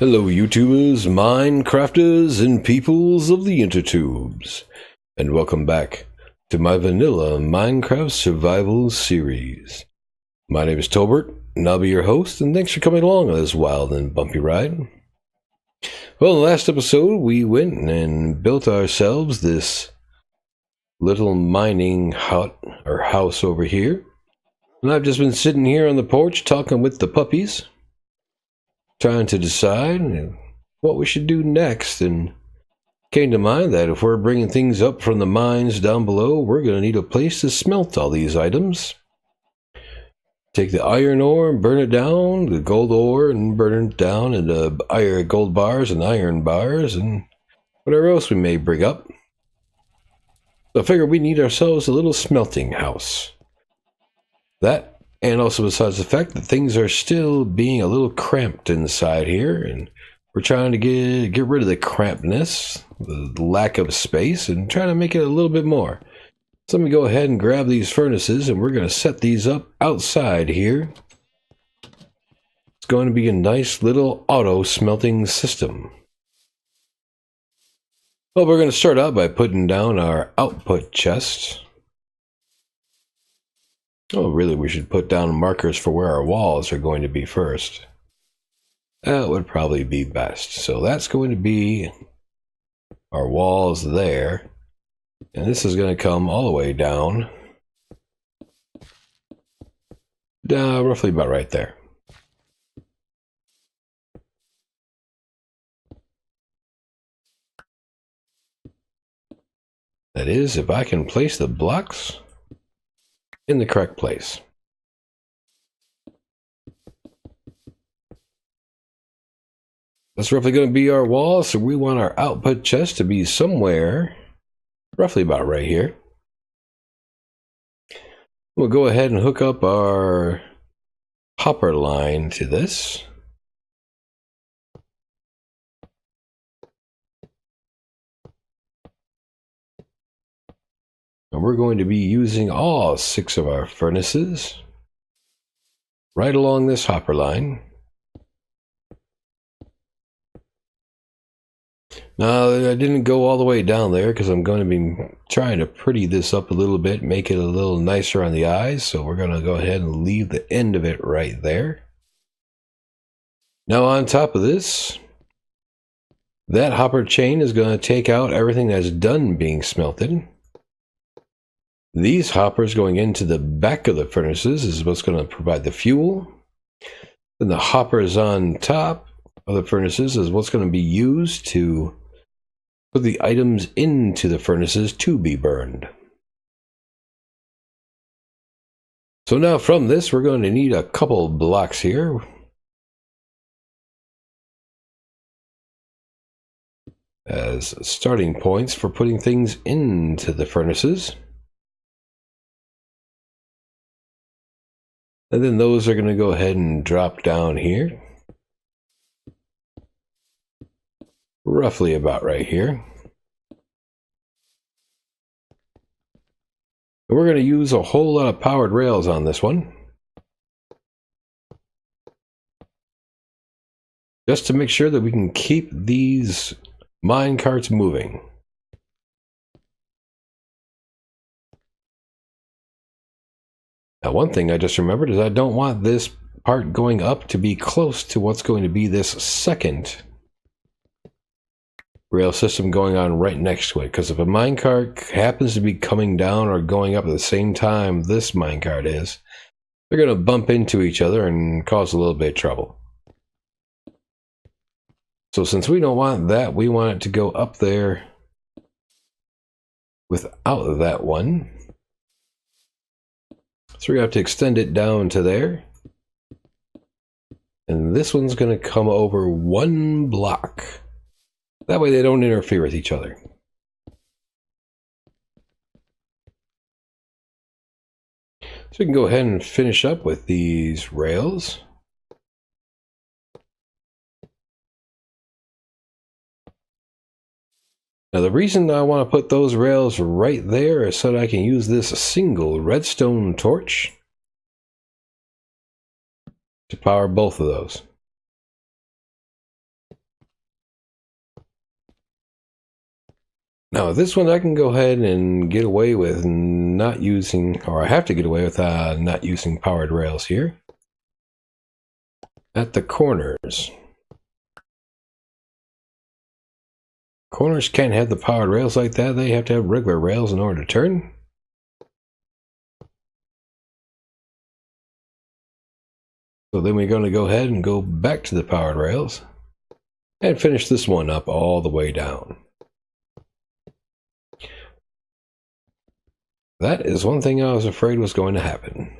Hello YouTubers, Minecrafters, and peoples of the intertubes, and welcome back to my vanilla Minecraft survival series. My name is Tolbert, and I'll be your host, and thanks for coming along on this wild and bumpy ride. Well, in the last episode, we went and built ourselves this little mining hut, or house over here, and I've just been sitting here on the porch talking with the puppies, trying to decide what we should do next, and came to mind that if we're bringing things up from the mines down below, we're going to need a place to smelt all these items. Take the iron ore and burn it down, the gold ore and burn it down into iron gold bars and iron bars, and whatever else we may bring up. So I figure we need ourselves a little smelting house. That, and also besides the fact that things are still being a little cramped inside here, and we're trying to get rid of the crampedness, the lack of space, and trying to make it a little bit more. So let me go ahead and grab these furnaces, and we're going to set these up outside here. It's going to be a nice little auto smelting system. Well, we're going to start out by putting down our output chests. Oh, really, we should put down markers for where our walls are going to be first. That would probably be best. So that's going to be our walls there. And this is going to come all the way down. Roughly about right there. That is, if I can place the blocks in the correct place. That's roughly going to be our wall, so we want our output chest to be somewhere roughly about right here. We'll go ahead and hook up our hopper line to this. And we're going to be using all 6 of our furnaces right along this hopper line. Now, I didn't go all the way down there because I'm going to be trying to pretty this up a little bit, make it a little nicer on the eyes. So we're going to go ahead and leave the end of it right there. Now on top of this, that hopper chain is going to take out everything that's done being smelted. These hoppers going into the back of the furnaces is what's going to provide the fuel. Then the hoppers on top of the furnaces is what's going to be used to put the items into the furnaces to be burned. So now from this, we're going to need a couple blocks here. As starting points for putting things into the furnaces. And then those are going to go ahead and drop down here. Roughly about right here. And we're going to use a whole lot of powered rails on this one. Just to make sure that we can keep these mine carts moving. Now, one thing I just remembered is I don't want this part going up to be close to what's going to be this second rail system going on right next to it. Because if a minecart happens to be coming down or going up at the same time this minecart is, they're going to bump into each other and cause a little bit of trouble. So since we don't want that, we want it to go up there without that one. So we have to extend it down to there. And this one's going to come over 1 block. That way they don't interfere with each other. So we can go ahead and finish up with these rails. Now the reason I want to put those rails right there is so that I can use this single redstone torch to power both of those. Now this one I can go ahead and get away with not using, or I have to get away with not using powered rails here. At the corners. Corners can't have the powered rails like that. They have to have regular rails in order to turn. So then we're going to go ahead and go back to the powered rails and finish this one up all the way down. That is one thing I was afraid was going to happen.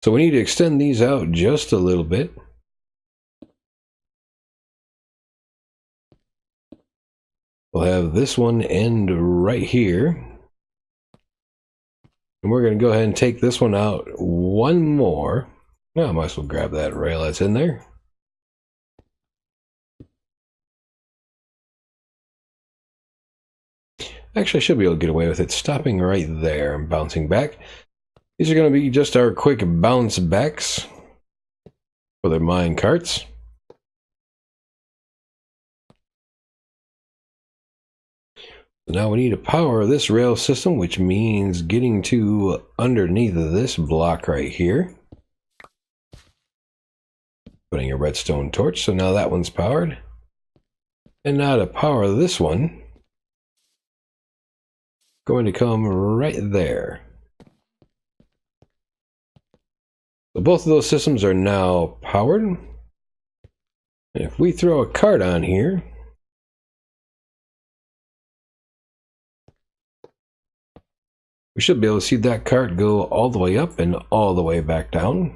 So we need to extend these out just a little bit. We'll have this one end right here. And we're going to go ahead and take this one out one more. Now I might as well grab that rail that's in there. Actually, I should be able to get away with it stopping right there and bouncing back. These are going to be just our quick bounce backs for the mine carts. Now we need to power this rail system, which means getting to underneath of this block right here. Putting a redstone torch, so now that one's powered. And now to power this one, going to come right there. So both of those systems are now powered. And if we throw a cart on here, we should be able to see that cart go all the way up and all the way back down.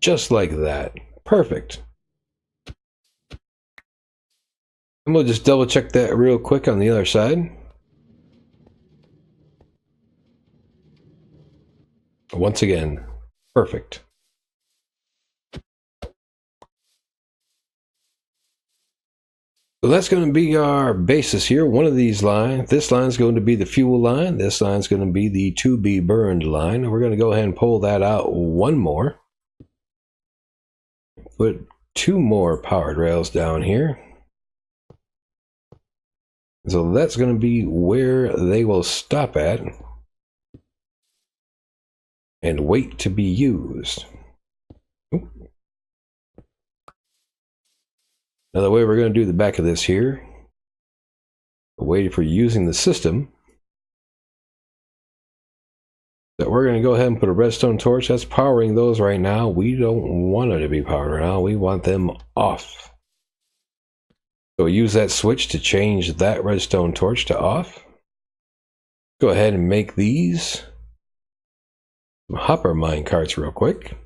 Just like that. Perfect. And we'll just double check that real quick on the other side. Once again, perfect. So that's going to be our basis here. One of these lines, this line is going to be the fuel line. This line is going to be the to be burned line. We're going to go ahead and pull that out one more. Put two more powered rails down here. So that's going to be where they will stop at and wait to be used. Oop. Now the way we're going to do the back of this here, waiting for using the system, that we're going to go ahead and put a redstone torch that's powering those right now. We don't want it to be powered right now. We want them off. So we use that switch to change that redstone torch to off. Go ahead and make these hopper mine carts real quick.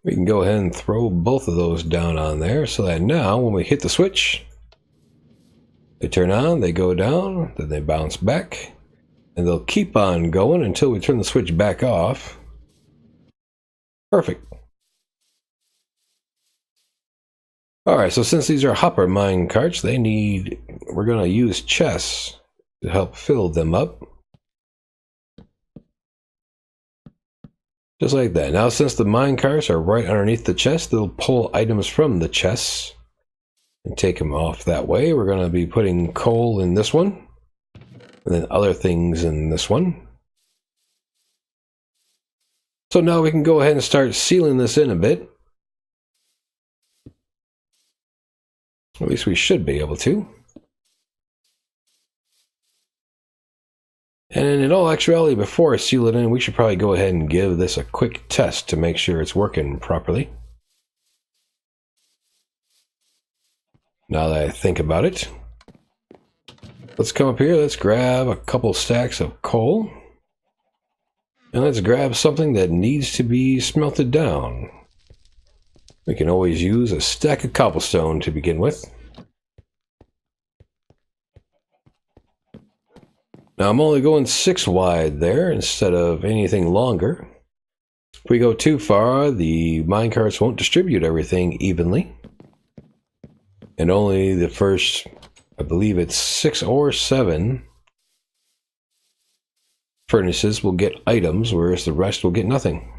We can go ahead and throw both of those down on there so that now when we hit the switch, they turn on, they go down, then they bounce back, and they'll keep on going until we turn the switch back off. Perfect. Alright, so since these are hopper mine carts, we're going to use chests to help fill them up. Just like that. Now since the mine carts are right underneath the chest, they'll pull items from the chests and take them off that way. We're going to be putting coal in this one, and then other things in this one. So now we can go ahead and start sealing this in a bit. At least we should be able to. And in all actuality, before I seal it in, we should probably go ahead and give this a quick test to make sure it's working properly. Now that I think about it, let's come up here, let's grab a couple stacks of coal. And let's grab something that needs to be smelted down. We can always use a stack of cobblestone to begin with. Now I'm only going 6 wide there instead of anything longer. If we go too far, the minecarts won't distribute everything evenly. And only the first I believe it's 6 or 7 furnaces will get items, whereas the rest will get nothing.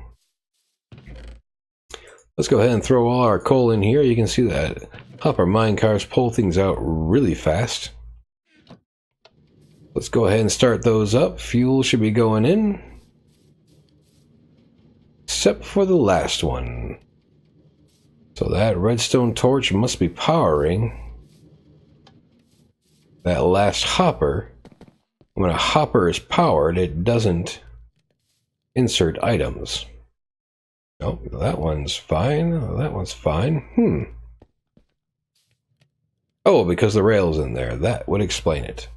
Let's go ahead and throw all our coal in here. You can see that hopper mine cars pull things out really fast. Let's go ahead and start those up. Fuel should be going in. Except for the last one. So that redstone torch must be powering that last hopper. When a hopper is powered, it doesn't insert items. Oh, that one's fine. That one's fine. Oh, because the rail's in there. That would explain it.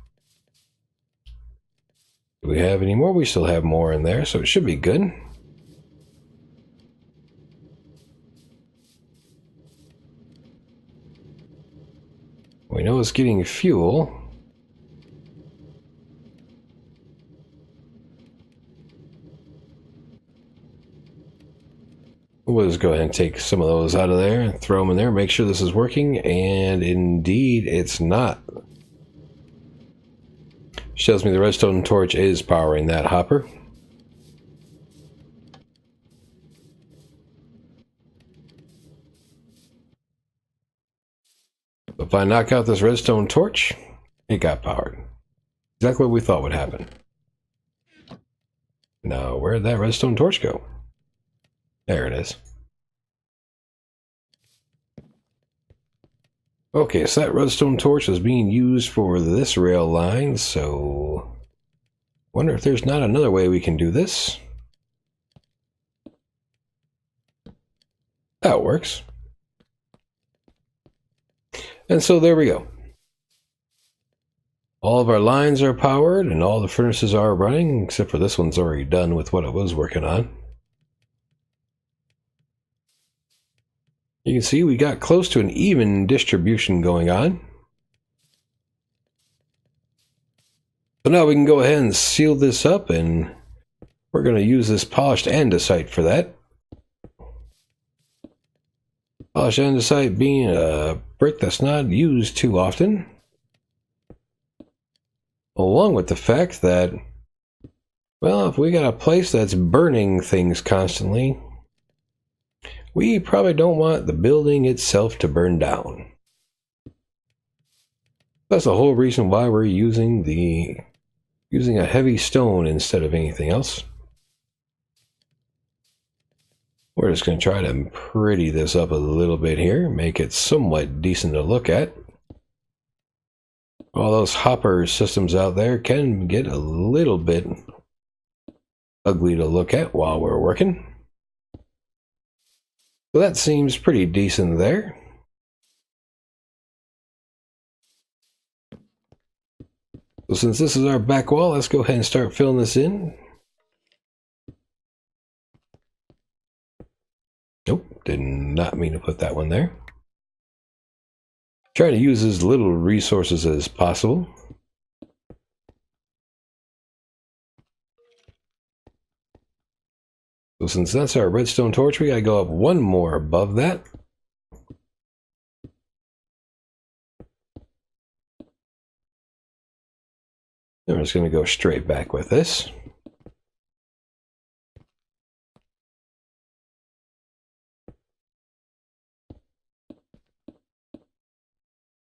Do we have any more? We still have more in there, so it should be good. We know it's getting fuel. We'll just go ahead and take some of those out of there and throw them in there, make sure this is working, and indeed it's not. Shows me the redstone torch is powering that hopper. If I knock out this redstone torch, it got powered. Exactly what we thought would happen. Now, where'd that redstone torch go? There it is. Okay, so that redstone torch is being used for this rail line, so wonder if there's not another way we can do this. That works. And so there we go. All of our lines are powered and all the furnaces are running, except for this one's already done with what it was working on. You can see we got close to an even distribution going on. So now we can go ahead and seal this up, and we're going to use this polished andesite for that. Polished andesite being a brick that's not used too often. Along with the fact that, well, if we got a place that's burning things constantly, we probably don't want the building itself to burn down. That's the whole reason why we're using a heavy stone instead of anything else. We're just going to try to pretty this up a little bit here, make it somewhat decent to look at. All those hopper systems out there can get a little bit ugly to look at while we're working. So that seems pretty decent there. So since this is our back wall, let's go ahead and start filling this in. Nope, did not mean to put that one there. Trying to use as little resources as possible. So since that's our redstone torch, we gotta go up one more above that. And we're just gonna go straight back with this.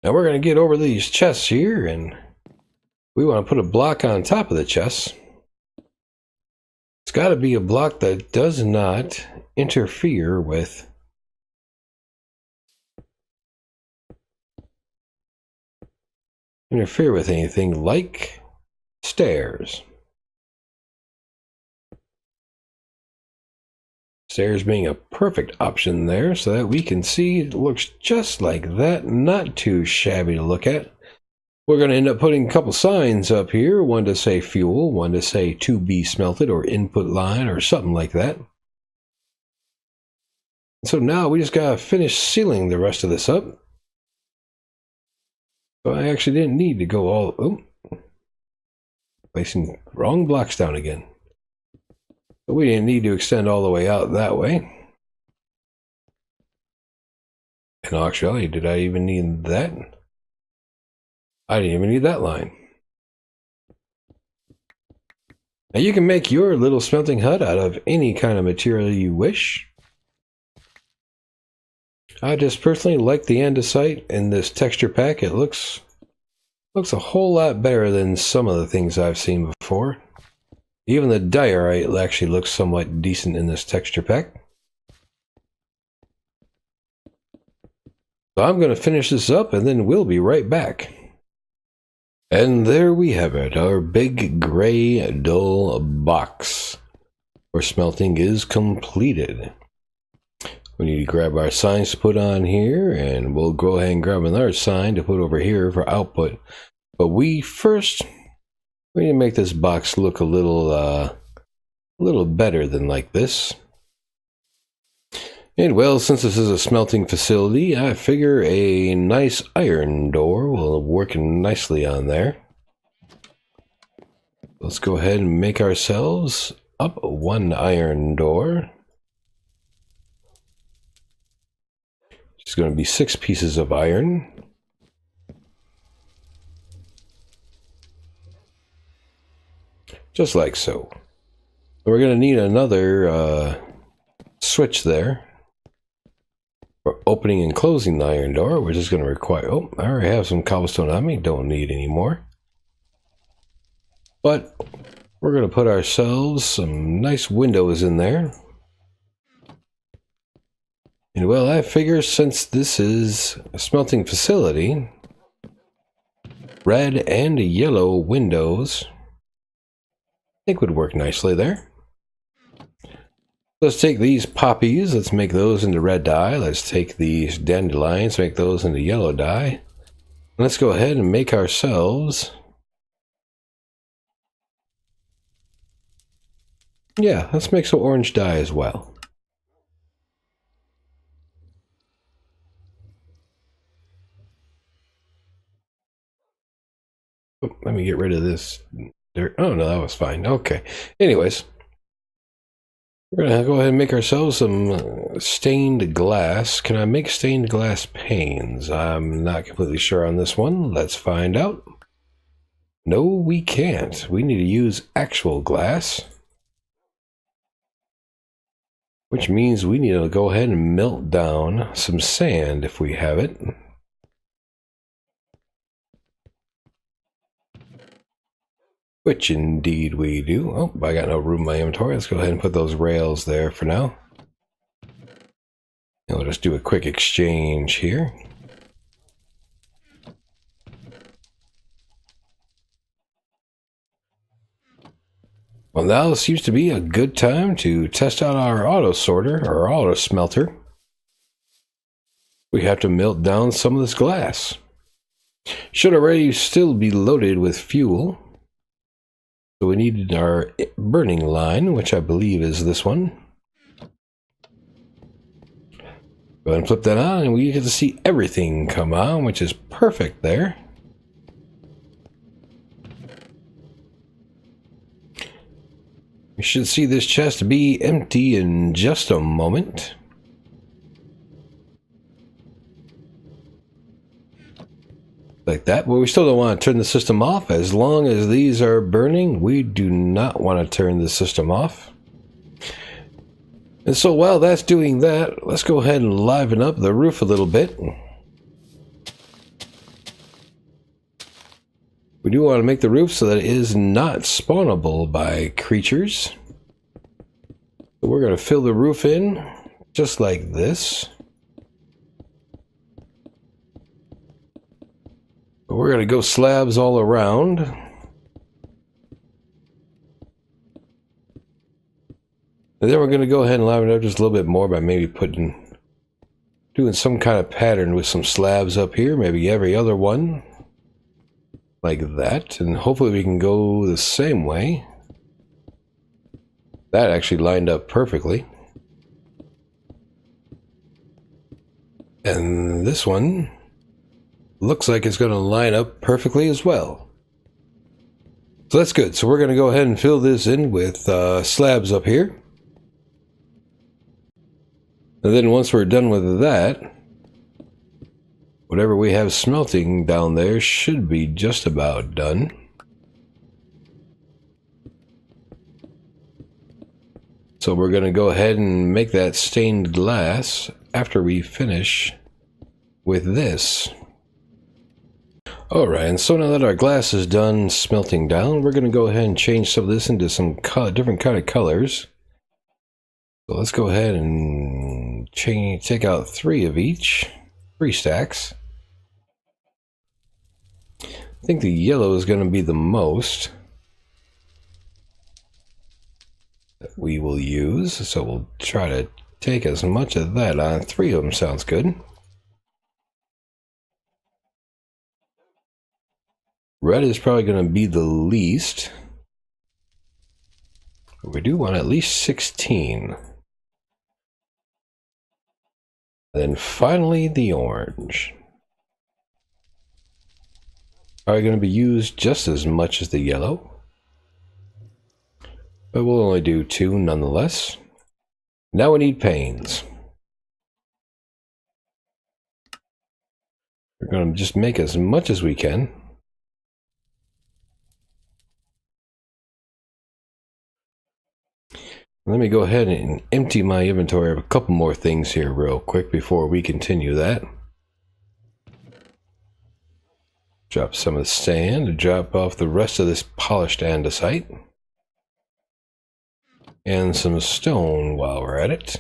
Now we're gonna get over these chests here, and we want to put a block on top of the chests. It's got to be a block that does not interfere with anything like stairs. Stairs being a perfect option there so that we can see it looks just like that, not too shabby to look at. We're going to end up putting a couple signs up here, one to say fuel, one to say to be smelted or input line or something like that. So now we just got to finish sealing the rest of this up. So I actually didn't need to go all, oh, placing wrong blocks down again. But we didn't need to extend all the way out that way. In actuality, did I even need that? I didn't even need that line. Now you can make your little smelting hut out of any kind of material you wish. I just personally like the andesite in this texture pack. It looks a whole lot better than some of the things I've seen before. Even the diorite actually looks somewhat decent in this texture pack. So I'm going to finish this up and then we'll be right back. And there we have it. Our big gray dull box for smelting is completed. We need to grab our signs to put on here, and we'll go ahead and grab another sign to put over here for output. But we need to make this box look a little better than like this. And well, since this is a smelting facility, I figure a nice iron door will work nicely on there. Let's go ahead and make ourselves up one iron door. It's going to be 6 pieces of iron. Just like so. We're going to need another switch there for opening and closing the iron door, which is going to require... Oh, I already have some cobblestone on me. Don't need any more. But we're going to put ourselves some nice windows in there. And well, I figure since this is a smelting facility, red and yellow windows I think would work nicely there. Let's take these poppies, let's make those into red dye. Let's take these dandelions, make those into yellow dye. Let's go ahead and make ourselves... Yeah, let's make some orange dye as well. Oh, let me get rid of this. There. Oh no, that was fine. Okay. Anyways, we're gonna go ahead and make ourselves some stained glass. Can I make stained glass panes? I'm not completely sure on this one. Let's find out. No, we can't. We need to use actual glass, which means we need to go ahead and melt down some sand if we have it. Which indeed we do. Oh, I got no room in my inventory. Let's go ahead and put those rails there for now. And we'll just do a quick exchange here. Well, now seems to be a good time to test out our auto sorter or auto smelter. We have to melt down some of this glass. Should already still be loaded with fuel. So we needed our burning line, which I believe is this one. Go ahead and flip that on, and we get to see everything come on, which is perfect there. We should see this chest be empty in just a moment. Like that, but we still don't want to turn the system off. As long as these are burning, we do not want to turn the system off. And so while that's doing that, let's go ahead and liven up the roof a little bit. We do want to make the roof so that it is not spawnable by creatures. So we're going to fill the roof in just like this. We're going to go slabs all around. And then we're going to go ahead and liven it up just a little bit more by maybe doing some kind of pattern with some slabs up here, maybe every other one. Like that. And hopefully we can go the same way. That actually lined up perfectly. And this one looks like it's going to line up perfectly as well. So that's good. So we're going to go ahead and fill this in with slabs up here. And then once we're done with that, whatever we have smelting down there should be just about done. So we're going to go ahead and make that stained glass after we finish with this. Alright, and so now that our glass is done smelting down, we're going to go ahead and change some of this into some different kind of colors. So let's go ahead and take out 3 of each, 3 stacks. I think the yellow is going to be the most that we will use, so we'll try to take as much of that on. 3 of them sounds good. Red is probably going to be the least. But we do want at least 16. And then finally the orange. Probably going to be used just as much as the yellow. But we'll only do 2 nonetheless. Now we need panes. We're going to just make as much as we can. Let me go ahead and empty my inventory of a couple more things here real quick before we continue that. Drop some of the sand to drop off the rest of this polished andesite. And some stone while we're at it.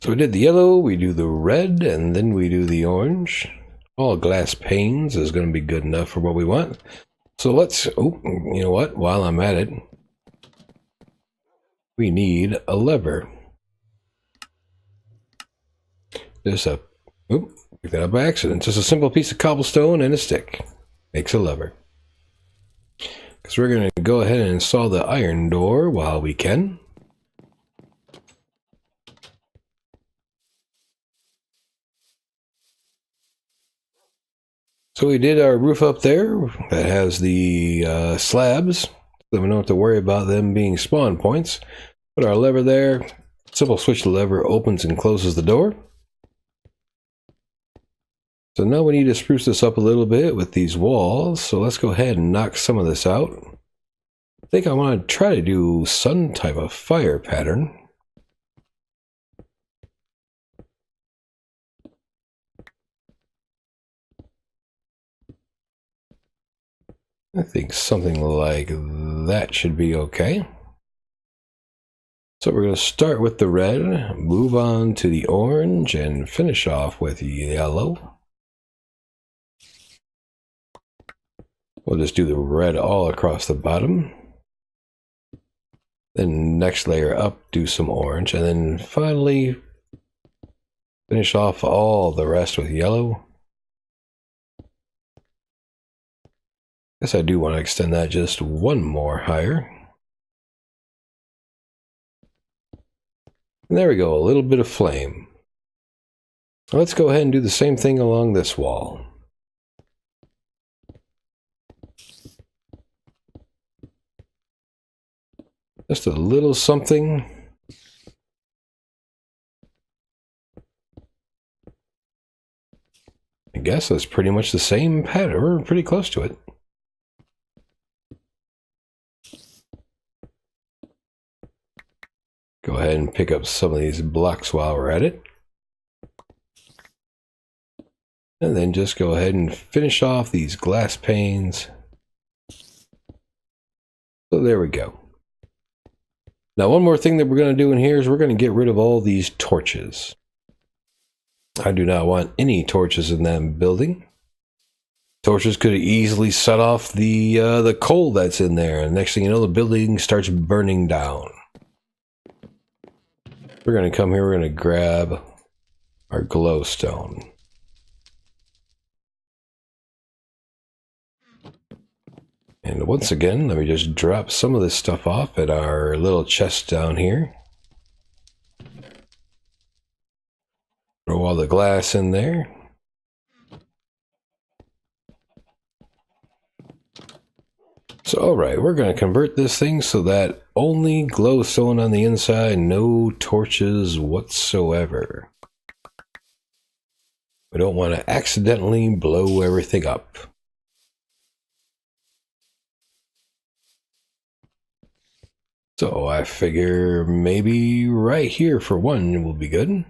So we did the yellow, we do the red, and then we do the orange. All glass panes is going to be good enough for what we want. So let's, oh, you know what, while I'm at it, we need a lever. Just a, oop, picked that up by accident. Just a simple piece of cobblestone and a stick makes a lever. Because we're going to go ahead and install the iron door while we can. So we did our roof up there that has the slabs, so we don't have to worry about them being spawn points. Put our lever there, simple switch the lever opens and closes the door. So now we need to spruce this up a little bit with these walls, so let's go ahead and knock some of this out. I think I want to try to do some type of fire pattern. I think something like that should be okay. So we're going to start with the red, move on to the orange, and finish off with yellow. We'll just do the red all across the bottom. Then next layer up, do some orange, and then finally finish off all the rest with yellow. Guess I do want to extend that just one more higher. And there we go, a little bit of flame. Let's go ahead and do the same thing along this wall. Just a little something. I guess that's pretty much the same pattern. We're pretty close to it. Go ahead and pick up some of these blocks while we're at it. And then just go ahead and finish off these glass panes. So there we go. Now one more thing that we're going to do in here is we're going to get rid of all these torches. I do not want any torches in that building. Torches could easily set off the coal that's in there, and next thing you know the building starts burning down. We're going to come here, we're going to grab our glowstone. And once again, let me just drop some of this stuff off at our little chest down here. Throw all the glass in there. So Alright, we're going to convert this thing so that only glowstone on the inside, no torches whatsoever. We don't want to accidentally blow everything up. So I figure maybe right here for one will be good.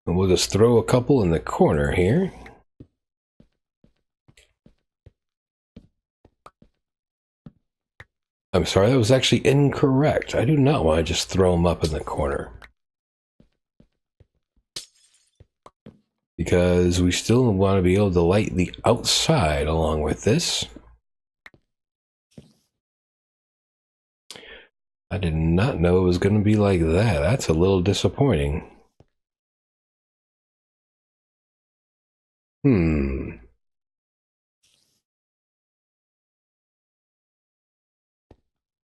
And we'll just throw a couple in the corner here. I'm sorry, that was actually incorrect. I do not want to just throw them up in the corner. Because we still want to be able to light the outside along with this. I did not know it was going to be like that. That's a little disappointing.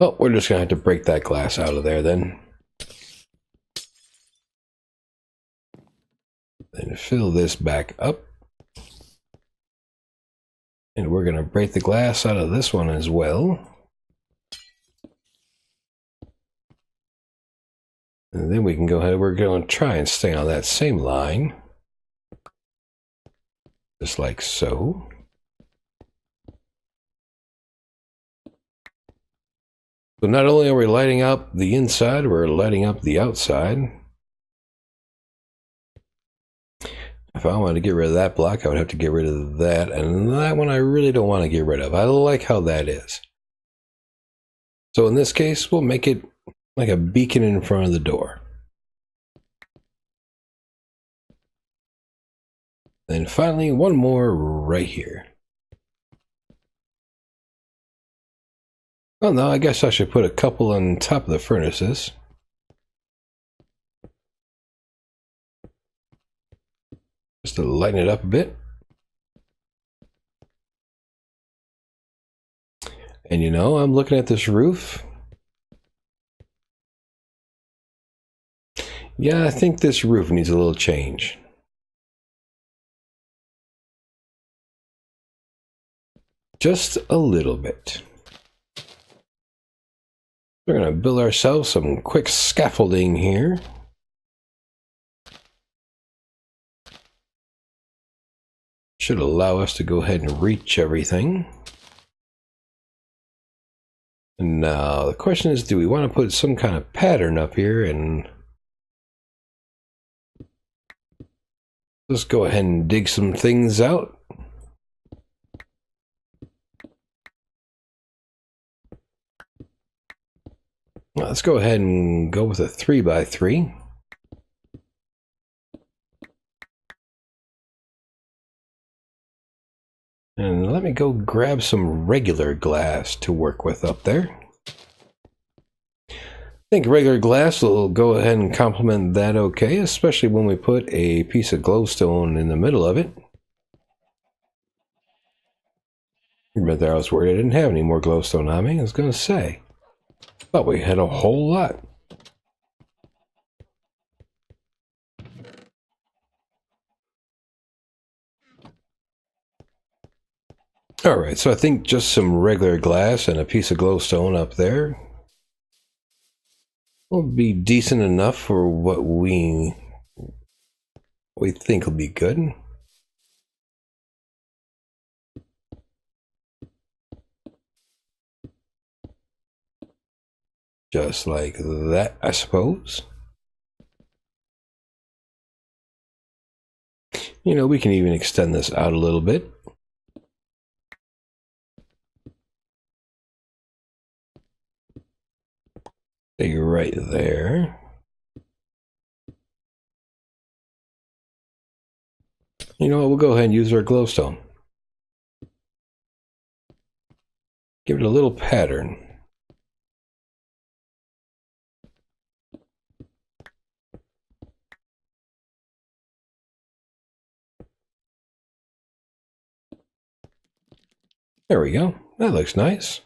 Oh, we're just going to have to break that glass out of there then. Then fill this back up. And we're going to break the glass out of this one as well. And then we can go ahead, we're going to try and stay on that same line. Just like so. So not only are we lighting up the inside, we're lighting up the outside. If I wanted to get rid of that block, I would have to get rid of that. And that one I really don't want to get rid of. I like how that is. So in this case, we'll make it like a beacon in front of the door. Then finally, one more right here. Well, no, I guess I should put a couple on top of the furnaces. Just to lighten it up a bit. And you know, I'm looking at this roof. Yeah, I think this roof needs a little change. Just a little bit. We're going to build ourselves some quick scaffolding here. Should allow us to go ahead and reach everything. And now the question is, do we want to put some kind of pattern up here? And let's go ahead and dig some things out. Let's go ahead and go with a 3x3. And let me go grab some regular glass to work with up there. I think regular glass will go ahead and complement that okay, especially when we put a piece of glowstone in the middle of it. But there I was worried I didn't have any more glowstone on me, I was going to say. But we had a whole lot. Alright, so I think just some regular glass and a piece of glowstone up there will be decent enough for what we think will be good. Just like that, I suppose. You know, we can even extend this out a little bit. Stay right there. You know what, we'll go ahead and use our glowstone. Give it a little pattern. There we go. That looks nice.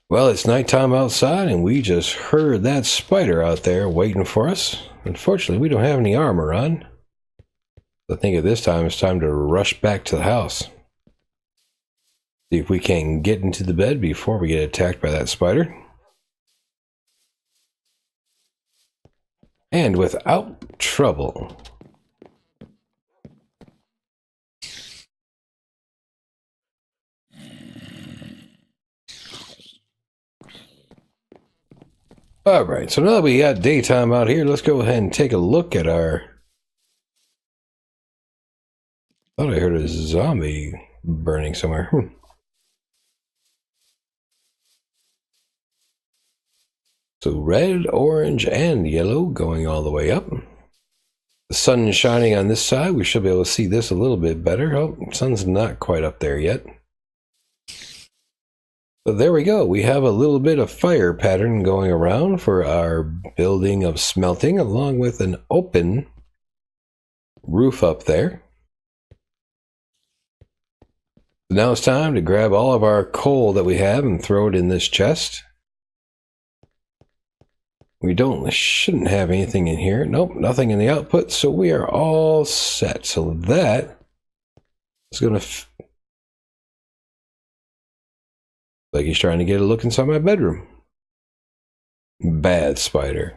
Well, it's nighttime outside, and we just heard that spider out there waiting for us. Unfortunately, we don't have any armor on. I think at this time, it's time to rush back to the house. See if we can get into the bed before we get attacked by that spider. And without trouble. Alright, so now that we got daytime out here, let's go ahead and take a look at our... Thought I heard a zombie burning somewhere. So red, orange, and yellow going all the way up. The sun is shining on this side. We should be able to see this a little bit better. Oh, the sun's not quite up there yet. So there we go. We have a little bit of fire pattern going around for our building of smelting, along with an open roof up there. Now it's time to grab all of our coal that we have and throw it in this chest. We shouldn't have anything in here. Nope, nothing in the output, so we are all set. So that is going to... like he's trying to get a look inside my bedroom. Bad spider.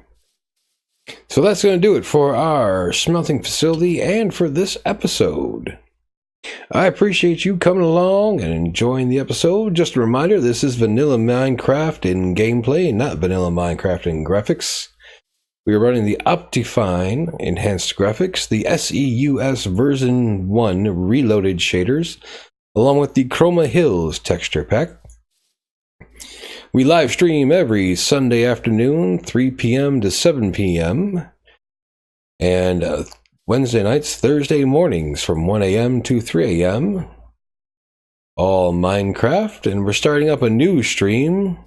So that's going to do it for our smelting facility and for this episode. I appreciate you coming along and enjoying the episode. Just a reminder, this is vanilla Minecraft in gameplay, not vanilla Minecraft in graphics. We are running the Optifine enhanced graphics, the SEUS version 1 reloaded shaders, along with the Chroma Hills texture pack. We live stream every Sunday afternoon, 3 p.m. to 7 p.m. and Wednesday nights, Thursday mornings from 1 a.m. to 3 a.m. All Minecraft, and we're starting up a new stream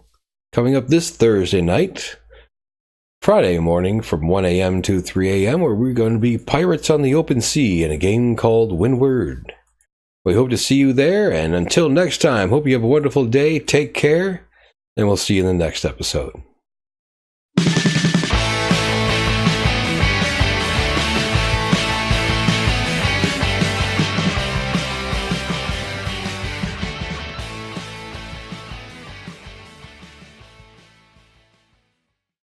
coming up this Thursday night, Friday morning from 1 a.m. to 3 a.m. where we're going to be pirates on the open sea in a game called Windward. We hope to see you there, and until next time, hope you have a wonderful day, take care, and we'll see you in the next episode.